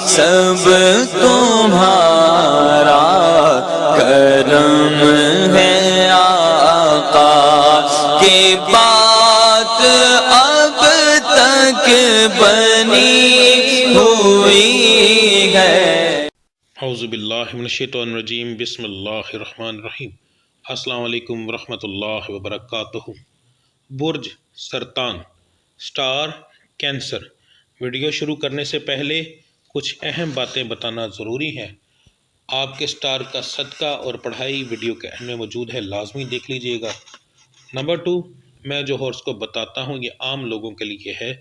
سب تمہارا کرم ہے آقا کی بات اب تک بنی ہوئی ہے۔ اعوذ باللہ من الشیطان الرجیم، بسم اللہ الرحمن الرحیم۔ السلام علیکم ورحمۃ اللہ وبرکاتہ۔ برج سرطان، سٹار کینسر۔ ویڈیو شروع کرنے سے پہلے کچھ اہم باتیں بتانا ضروری ہے۔ آپ کے سٹار کا صدقہ اور پڑھائی ویڈیو کے اینڈ میں موجود ہے، لازمی دیکھ لیجئے گا۔ نمبر 2، میں جو ہارس کو بتاتا ہوں یہ عام لوگوں کے لیے ہے۔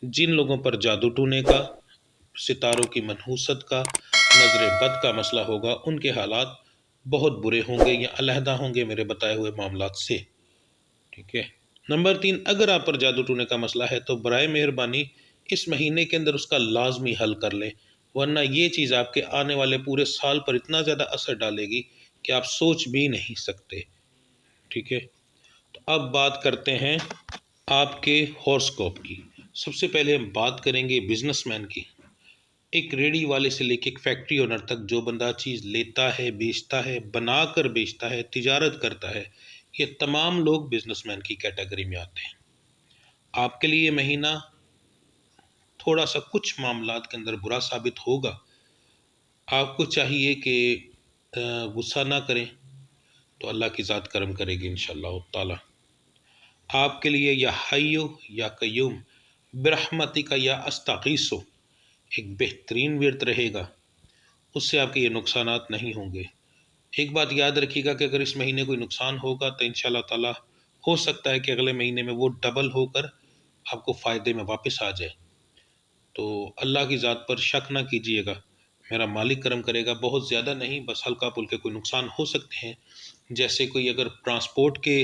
جن لوگوں پر جادو ٹونے کا، ستاروں کی منحوست کا، نظر بد کا مسئلہ ہوگا، ان کے حالات بہت برے ہوں گے یا علیحدہ ہوں گے میرے بتائے ہوئے معاملات سے، ٹھیک ہے۔ نمبر 3، اگر آپ پر جادو ٹونے کا مسئلہ ہے تو برائے مہربانی اس مہینے کے اندر اس کا لازمی حل کر لیں، ورنہ یہ چیز آپ کے آنے والے پورے سال پر اتنا زیادہ اثر ڈالے گی کہ آپ سوچ بھی نہیں سکتے، ٹھیک ہے۔ تو اب بات کرتے ہیں آپ کے ہورسکوپ کی۔ سب سے پہلے ہم بات کریں گے بزنس مین کی۔ ایک ریڑھی والے سے لے کے ایک فیکٹری اونر تک جو بندہ چیز لیتا ہے، بیچتا ہے، بنا کر بیچتا ہے، تجارت کرتا ہے، یہ تمام لوگ بزنس مین کی کیٹیگری میں آتے ہیں۔ آپ کے لیے یہ مہینہ تھوڑا سا کچھ معاملات کے اندر برا ثابت ہوگا۔ آپ کو چاہیے کہ غصہ نہ کریں، تو اللہ کی ذات کرم کرے گی انشاءاللہ تعالی۔ آپ کے لیے یا حیو یا قیوم برحمتک یا استغیثو ایک بہترین ورد رہے گا، اس سے آپ کے یہ نقصانات نہیں ہوں گے۔ ایک بات یاد رکھیے گا کہ اگر اس مہینے کوئی نقصان ہوگا تو انشاءاللہ تعالی ہو سکتا ہے کہ اگلے مہینے میں وہ ڈبل ہو کر آپ کو فائدے میں واپس آ جائے۔ تو اللہ کی ذات پر شک نہ کیجیے گا، میرا مالک کرم کرے گا، بہت زیادہ نہیں، بس ہلکا پھلکا کوئی نقصان ہو سکتے ہیں۔ جیسے کوئی اگر ٹرانسپورٹ کے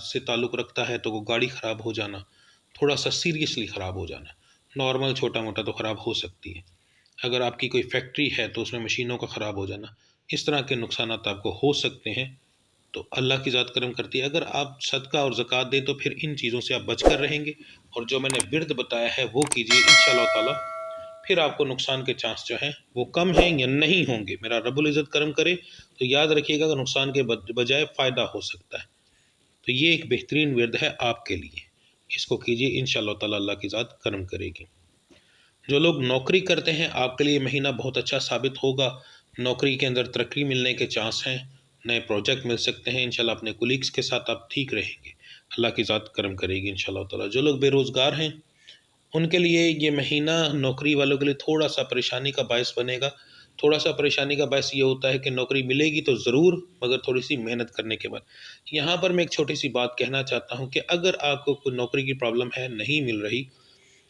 سے تعلق رکھتا ہے تو وہ گاڑی خراب ہو جانا، تھوڑا سا سیریسلی خراب ہو جانا، نارمل چھوٹا موٹا تو خراب ہو سکتی ہے۔ اگر آپ کی کوئی فیکٹری ہے تو اس میں مشینوں کا خراب ہو جانا، اس طرح کے نقصانات آپ کو ہو سکتے ہیں۔ تو اللہ کی ذات کرم کرتی ہے، اگر آپ صدقہ اور زکوٰۃ دیں تو پھر ان چیزوں سے آپ بچ کر رہیں گے، اور جو میں نے ورد بتایا ہے وہ کیجیے، انشاءاللہ تعالی پھر آپ کو نقصان کے چانس جو ہیں وہ کم ہیں یا نہیں ہوں گے۔ میرا رب العزت کرم کرے تو یاد رکھیے گا کہ نقصان کے بجائے فائدہ ہو سکتا ہے۔ تو یہ ایک بہترین ورد ہے آپ کے لیے، اس کو کیجیے، انشاءاللہ تعالی اللہ کی ذات کرم کرے گی۔ جو لوگ نوکری کرتے ہیں آپ کے لیے مہینہ بہت اچھا ثابت ہوگا۔ نوکری کے اندر ترقی ملنے کے چانس ہیں، نئے پروجیکٹ مل سکتے ہیں، انشاءاللہ اپنے کولیگز کے ساتھ آپ ٹھیک رہیں گے، اللہ کی ذات کرم کرے گی انشاءاللہ تعالی۔ جو لوگ بے روزگار ہیں ان کے لیے یہ مہینہ نوکری والوں کے لیے تھوڑا سا پریشانی کا باعث بنے گا۔ تھوڑا سا پریشانی کا باعث یہ ہوتا ہے کہ نوکری ملے گی تو ضرور، مگر تھوڑی سی محنت کرنے کے بعد۔ یہاں پر میں ایک چھوٹی سی بات کہنا چاہتا ہوں کہ اگر آپ کو کوئی نوکری کی پرابلم ہے، نہیں مل رہی،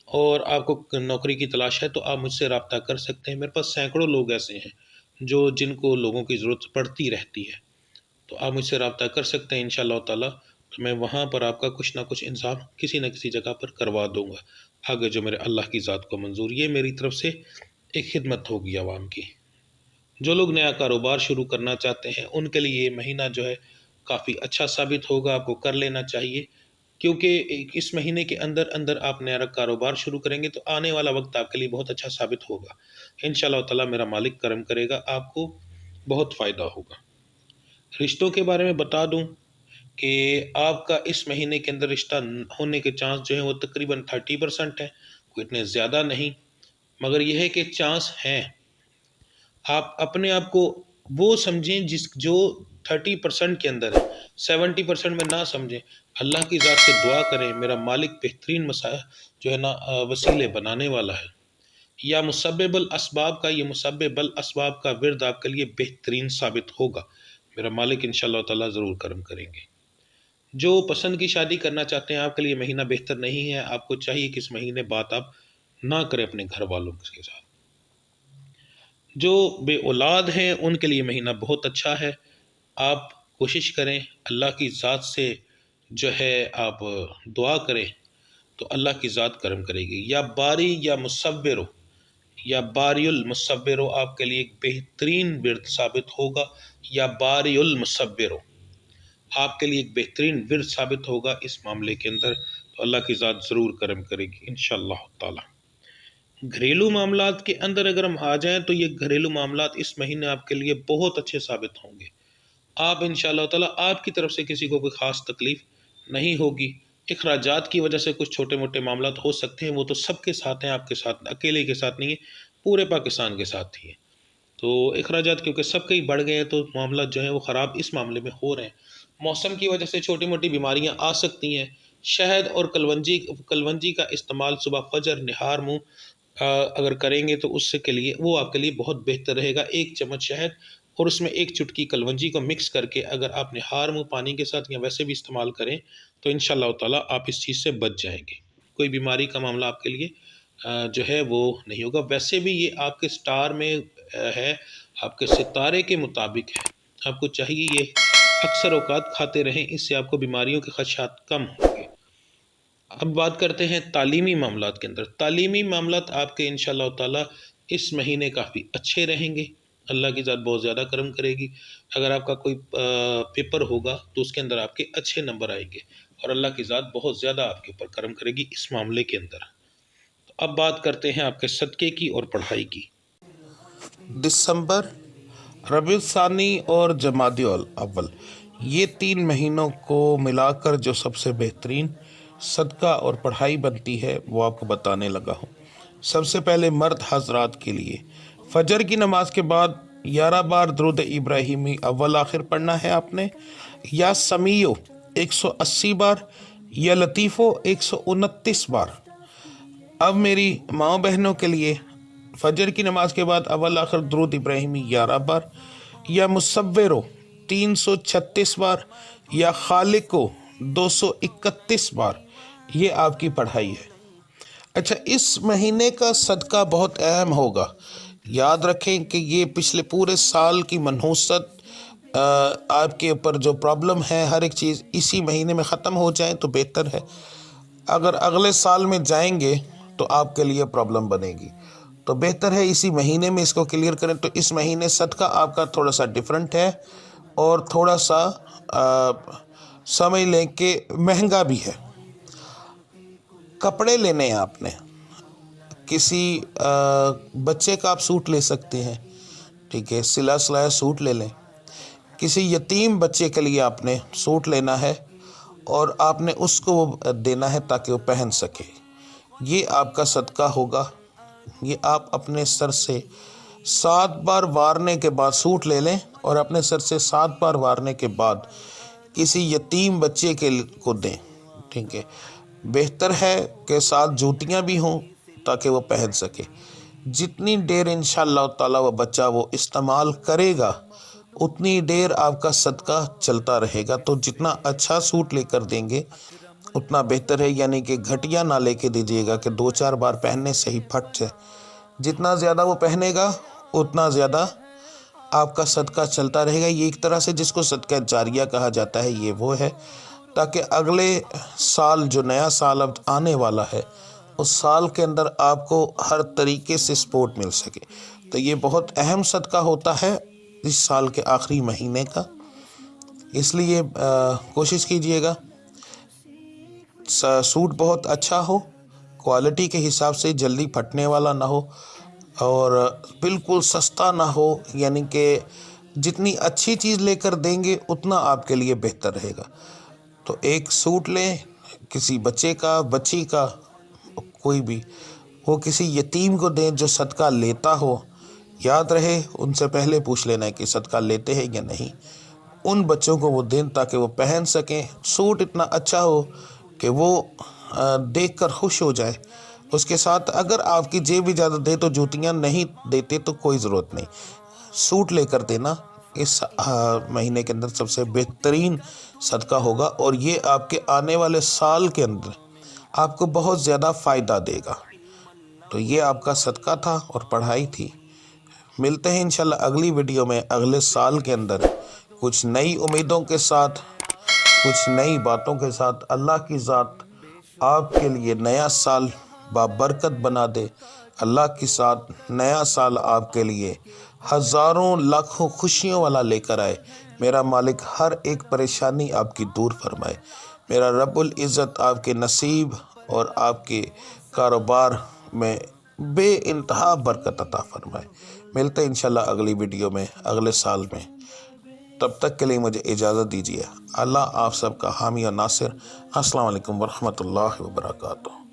اور آپ کو نوکری کی تلاش ہے، تو آپ مجھ سے رابطہ کر سکتے ہیں۔ میرے پاس سینکڑوں لوگ ایسے ہیں جن کو لوگوں کی ضرورت پڑتی رہتی ہے، تو آپ مجھ سے رابطہ کر سکتے ہیں انشاءاللہ تعالی، تو میں وہاں پر آپ کا کچھ نہ کچھ انصاف کسی نہ کسی جگہ پر کروا دوں گا، آگے جو میرے اللہ کی ذات کو منظور۔ یہ میری طرف سے ایک خدمت ہوگی عوام کی۔ جو لوگ نیا کاروبار شروع کرنا چاہتے ہیں ان کے لیے یہ مہینہ جو ہے کافی اچھا ثابت ہوگا، آپ کو کر لینا چاہیے، کیونکہ اس مہینے کے اندر آپ نیا کاروبار شروع کریں گے تو آنے والا وقت آپ کے لیے بہت اچھا ثابت ہوگا انشاءاللہ تعالی۔ میرا مالک کرم کرے گا، آپ کو بہت فائدہ ہوگا۔ رشتوں کے بارے میں بتا دوں کہ آپ کا اس مہینے کے اندر رشتہ ہونے کے چانس جو ہیں وہ تقریباً 30% ہیں، کوئی اتنے زیادہ نہیں، مگر یہ ہے کہ چانس ہیں۔ آپ اپنے آپ کو وہ سمجھیں جو 30% کے اندر ہے، 70% میں نہ سمجھیں۔ اللہ کی ذات سے دعا کریں، میرا مالک بہترین مسائل جو ہے نا وسیلے بنانے والا ہے۔ یا مسبب الاسباب کا، یہ مسبب الاسباب کا ورد آپ کے لیے بہترین ثابت ہوگا، میرا مالک انشاءاللہ تعالی ضرور کرم کریں گے۔ جو پسند کی شادی کرنا چاہتے ہیں آپ کے لیے مہینہ بہتر نہیں ہے، آپ کو چاہیے کہ اس مہینے بات آپ نہ کریں اپنے گھر والوں کے ساتھ۔ جو بے اولاد ہیں ان کے لیے مہینہ بہت اچھا ہے، آپ کوشش کریں اللہ کی ذات سے جو ہے آپ دعا کریں تو اللہ کی ذات کرم کرے گی۔ یا باری یا مصور یا باری المصور آپ کے لیے ایک بہترین ورد ثابت ہوگا، یا باری المصور آپ کے لیے ایک بہترین ورد ثابت ہوگا اس معاملے کے اندر، تو اللہ کی ذات ضرور کرم کرے گی انشاءاللہ تعالی۔ گھریلو معاملات کے اندر اگر ہم آ جائیں تو یہ گھریلو معاملات اس مہینے آپ کے لیے بہت اچھے ثابت ہوں گے. آپ انشاءاللہ تعالیٰ آپ کی طرف سے کسی کو کوئی خاص تکلیف نہیں ہوگی. اخراجات کی وجہ سے کچھ چھوٹے موٹے معاملات ہو سکتے ہیں، وہ تو سب کے ساتھ ہیں، آپ کے ساتھ اکیلے کے ساتھ نہیں ہے، پورے پاکستان کے ساتھ ہی ہے. تو اخراجات کیونکہ سب کہیں بڑھ گئے ہیں تو معاملات جو ہیں وہ خراب اس معاملے میں ہو رہے ہیں. موسم کی وجہ سے چھوٹی موٹی بیماریاں آ سکتی ہیں. شہد اور کلونجی کا استعمال صبح فجر نہار منہ اگر کریں گے تو اس سے کے لیے وہ آپ کے لیے بہت بہتر رہے گا. 1 چمچ شہد اور اس میں 1 چٹکی کلونجی کو مکس کر کے اگر آپ نہار منہ پانی کے ساتھ یا ویسے بھی استعمال کریں تو انشاءاللہ تعالیٰ آپ اس چیز سے بچ جائیں گے. کوئی بیماری کا معاملہ آپ کے لیے جو ہے وہ نہیں ہوگا. ویسے بھی یہ آپ کے سٹار میں ہے، آپ کے ستارے کے مطابق ہے. آپ کو چاہیے یہ اکثر اوقات کھاتے رہیں، اس سے آپ کو بیماریوں کے خدشات کم ہوں گے. اب بات کرتے ہیں تعلیمی معاملات کے اندر. تعلیمی معاملات آپ کے انشاءاللہ تعالیٰ اس مہینے کافی اچھے رہیں گے. اللہ کی ذات بہت زیادہ کرم کرے گی. اگر آپ کا کوئی پیپر ہوگا تو اس کے اندر آپ کے اچھے نمبر آئیں گے اور اللہ کی ذات بہت زیادہ آپ کے اوپر کرم کرے گی اس معاملے کے اندر. تو اب بات کرتے ہیں آپ کے صدقے کی اور پڑھائی کی. دسمبر، ربیع الثانی اور جمادی الاول، یہ 3 مہینوں کو ملا کر جو سب سے بہترین صدقہ اور پڑھائی بنتی ہے وہ آپ کو بتانے لگا ہوں. سب سے پہلے مرد حضرات کے لیے فجر کی نماز کے بعد 11 بار درود ابراہیمی اول آخر پڑھنا ہے آپ نے، یا سمیع 180 بار، یا لطیفو 129 بار. اب میری ماؤں بہنوں کے لیے فجر کی نماز کے بعد اول آخر درود ابراہیمی 11 بار، یا مصورو 336 بار، یا خالقو 231 بار. یہ آپ کی پڑھائی ہے. اچھا، اس مہینے کا صدقہ بہت اہم ہوگا. یاد رکھیں کہ یہ پچھلے پورے سال کی منحوست آپ کے اوپر جو پرابلم ہے ہر ایک چیز اسی مہینے میں ختم ہو جائے تو بہتر ہے. اگر اگلے سال میں جائیں گے تو آپ کے لیے پرابلم بنے گی، تو بہتر ہے اسی مہینے میں اس کو کلیئر کریں. تو اس مہینے صدقہ آپ کا تھوڑا سا ڈیفرنٹ ہے اور تھوڑا سا سمجھ لیں کہ مہنگا بھی ہے. کپڑے لینے ہیں آپ نے، کسی بچے کا آپ سوٹ لے سکتے ہیں، ٹھیک ہے، سلا سلایا سوٹ لے لیں. کسی یتیم بچے کے لیے آپ نے سوٹ لینا ہے اور آپ نے اس کو وہ دینا ہے تاکہ وہ پہن سکے. یہ آپ کا صدقہ ہوگا. یہ آپ اپنے سر سے 7 بار وارنے کے بعد سوٹ لے لیں اور اپنے سر سے 7 بار وارنے کے بعد کسی یتیم بچے کو دیں، ٹھیک ہے. بہتر ہے کہ ساتھ جوتیاں بھی ہوں تاکہ وہ پہن سکے. جتنی دیر انشاءاللہ تعالیٰ وہ بچہ وہ استعمال کرے گا اتنی دیر آپ کا صدقہ چلتا رہے گا. تو جتنا اچھا سوٹ لے کر دیں گے اتنا بہتر ہے، یعنی کہ گھٹیا نہ لے کے دیجیے گا کہ 2-4 بار پہننے سے ہی پھٹ جائے. جتنا زیادہ وہ پہنے گا اتنا زیادہ آپ کا صدقہ چلتا رہے گا. یہ ایک طرح سے جس کو صدقہ جاریہ کہا جاتا ہے یہ وہ ہے، تاکہ اگلے سال جو نیا سال اب آنے والا ہے اس سال کے اندر آپ کو ہر طریقے سے سپورٹ مل سکے. تو یہ بہت اہم صدقہ ہوتا ہے اس سال کے آخری مہینے کا. اس لیے کوشش کیجئے گا سوٹ بہت اچھا ہو، کوالٹی کے حساب سے جلدی پھٹنے والا نہ ہو اور بالکل سستا نہ ہو. یعنی کہ جتنی اچھی چیز لے کر دیں گے اتنا آپ کے لیے بہتر رہے گا. تو ایک سوٹ لیں کسی بچے کا، بچی کا، کوئی بھی، وہ کسی یتیم کو دیں جو صدقہ لیتا ہو. یاد رہے ان سے پہلے پوچھ لینا ہے کہ صدقہ لیتے ہیں یا نہیں. ان بچوں کو وہ دیں تاکہ وہ پہن سکیں. سوٹ اتنا اچھا ہو کہ وہ دیکھ کر خوش ہو جائے. اس کے ساتھ اگر آپ کی جیب اجازت دے تو جوتیاں نہیں دیتے تو کوئی ضرورت نہیں، سوٹ لے کر دینا اس مہینے کے اندر سب سے بہترین صدقہ ہوگا. اور یہ آپ کے آنے والے سال کے اندر آپ کو بہت زیادہ فائدہ دے گا. تو یہ آپ کا صدقہ تھا اور پڑھائی تھی. ملتے ہیں انشاءاللہ اگلی ویڈیو میں اگلے سال کے اندر کچھ نئی امیدوں کے ساتھ، کچھ نئی باتوں کے ساتھ. اللہ کی ذات آپ کے لیے نیا سال بابرکت بنا دے. اللہ کے ساتھ نیا سال آپ کے لیے ہزاروں لاکھوں خوشیوں والا لے کر آئے. میرا مالک ہر ایک پریشانی آپ کی دور فرمائے. میرا رب العزت آپ کے نصیب اور آپ کے کاروبار میں بے انتہا برکت عطا فرمائے۔ ملتے ہیں انشاءاللہ اگلی ویڈیو میں اگلے سال میں، تب تک کے لیے مجھے اجازت دیجیے۔ اللہ آپ سب کا حامی و ناصر۔ السلام علیکم ورحمۃ اللہ وبرکاتہ۔